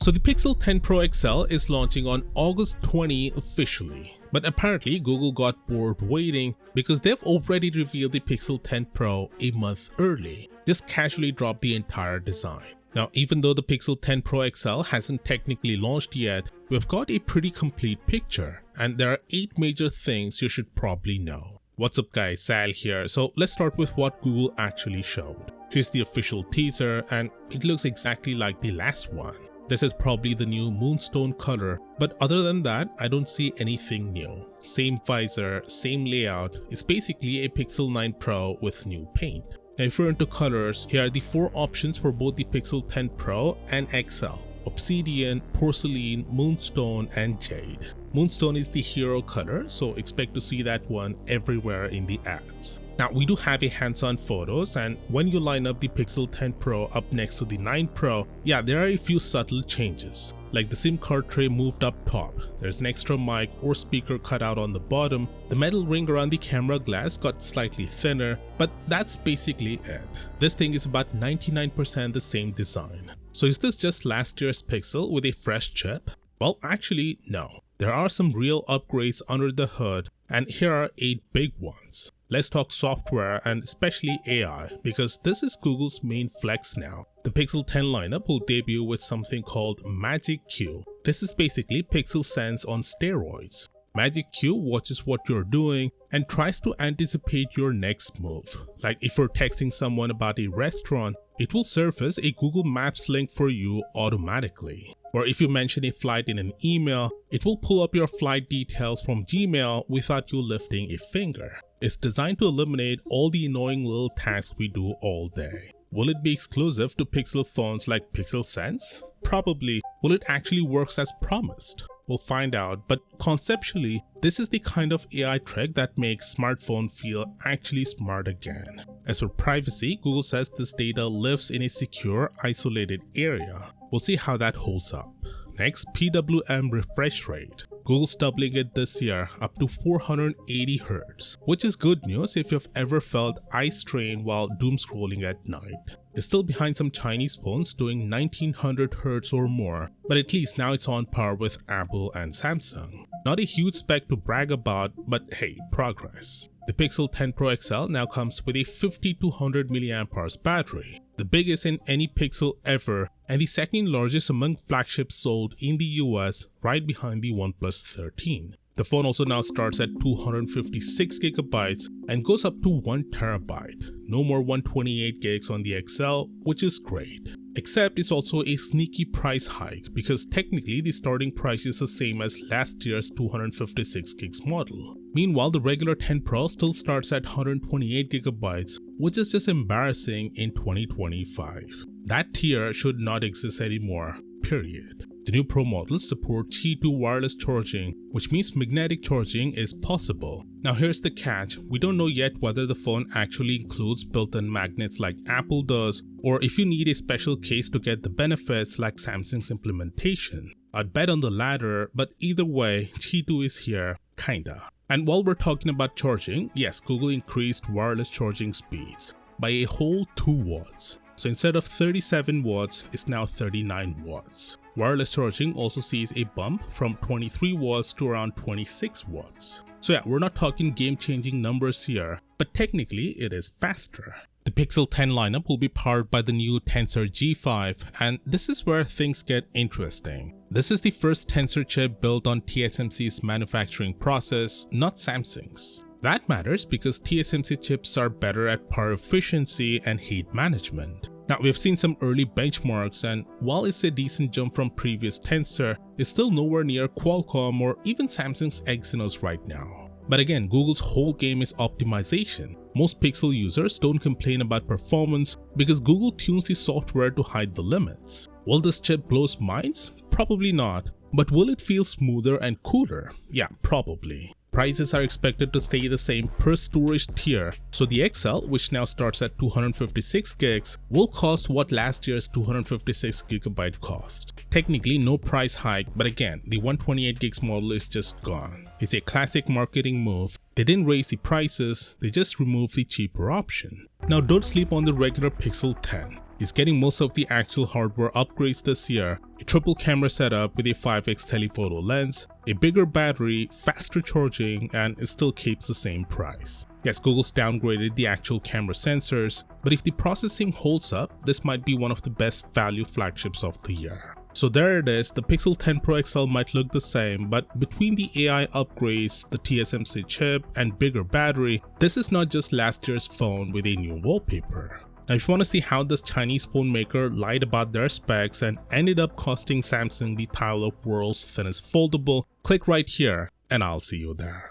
So the Pixel 10 Pro XL is launching on August 20 officially. But apparently Google got bored waiting because they've already revealed the Pixel 10 Pro a month early, just casually dropped the entire design. Now, even though the Pixel 10 Pro XL hasn't technically launched yet, we've got a pretty complete picture, and there are 8 major things you should probably know. What's up guys, Sal here. So let's start with what Google actually showed. Here's the official teaser, and it looks exactly like the last one. This is probably the new Moonstone color, but other than that, I don't see anything new. Same visor, same layout. It's basically a Pixel 9 Pro with new paint. Now if you're into colors, here are the 4 options for both the Pixel 10 Pro and XL. Obsidian, Porcelain, Moonstone, and Jade. Moonstone is the hero color, so expect to see that one everywhere in the ads. Now we do have a hands-on photos, and when you line up the Pixel 10 Pro up next to the 9 Pro, yeah, there are a few subtle changes. Like the SIM card tray moved up top, there's an extra mic or speaker cut out on the bottom, the metal ring around the camera glass got slightly thinner, but that's basically it. This thing is about 99% the same design. So is this just last year's Pixel with a fresh chip? Well, actually no. There are some real upgrades under the hood, and here are 8 big ones. Let's talk software and especially AI, because this is Google's main flex now. The Pixel 10 lineup will debut with something called Magic Q. This is basically Pixel Sense on steroids. Magic Q watches what you're doing and tries to anticipate your next move. Like if you're texting someone about a restaurant, it will surface a Google Maps link for you automatically. Or if you mention a flight in an email, it will pull up your flight details from Gmail without you lifting a finger. It's designed to eliminate all the annoying little tasks we do all day. Will it be exclusive to Pixel phones like Pixel Sense? Probably. Will it actually work as promised? We'll find out, but conceptually, this is the kind of AI trick that makes smartphone feel actually smart again. As for privacy, Google says this data lives in a secure, isolated area. We'll see how that holds up. Next, PWM refresh rate. Google's doubling it this year up to 480 Hz, which is good news if you've ever felt eye strain while doom scrolling at night. It's still behind some Chinese phones doing 1900 Hz or more, but at least now it's on par with Apple and Samsung. Not a huge spec to brag about, but hey, progress. The Pixel 10 Pro XL now comes with a 5200 mAh battery, the biggest in any Pixel ever and the second largest among flagships sold in the US, right behind the OnePlus 13. The phone also now starts at 256GB and goes up to 1TB. No more 128GB on the XL, which is great. Except it's also a sneaky price hike because technically the starting price is the same as last year's 256GB model. Meanwhile, the regular 10 Pro still starts at 128GB, which is just embarrassing in 2025. That tier should not exist anymore, period. The new Pro models support Qi 2 wireless charging, which means magnetic charging is possible. Now here's the catch, we don't know yet whether the phone actually includes built-in magnets like Apple does, or if you need a special case to get the benefits like Samsung's implementation. I'd bet on the latter, but either way, Qi 2 is here, kinda. And while we're talking about charging, yes, Google increased wireless charging speeds by a whole 2 watts. So instead of 37 watts, it's now 39 watts. Wireless charging also sees a bump from 23 watts to around 26 watts. So yeah, we're not talking game-changing numbers here, but technically it is faster. The Pixel 10 lineup will be powered by the new Tensor G5, and this is where things get interesting. This is the first Tensor chip built on TSMC's manufacturing process, not Samsung's. That matters because TSMC chips are better at power efficiency and heat management. Now we've seen some early benchmarks, and while it's a decent jump from previous Tensor, it's still nowhere near Qualcomm or even Samsung's Exynos right now. But again, Google's whole game is optimization. Most Pixel users don't complain about performance because Google tunes the software to hide the limits. Will this chip blow minds? Probably not. But will it feel smoother and cooler? Yeah, probably. Prices are expected to stay the same per storage tier, so the XL, which now starts at 256GB, will cost what last year's 256GB cost. Technically no price hike, but again, the 128GB model is just gone. It's a classic marketing move. They didn't raise the prices, they just removed the cheaper option. Now don't sleep on the regular Pixel 10. is getting most of the actual hardware upgrades this year: a triple camera setup with a 5x telephoto lens, a bigger battery, faster charging, and it still keeps the same price. Yes, Google's downgraded the actual camera sensors, but if the processing holds up, this might be one of the best value flagships of the year. So there it is, the Pixel 10 Pro XL might look the same, but between the AI upgrades, the TSMC chip, and bigger battery, this is not just last year's phone with a new wallpaper. Now if you want to see how this Chinese phone maker lied about their specs and ended up costing Samsung the title of world's thinnest foldable, click right here and I'll see you there.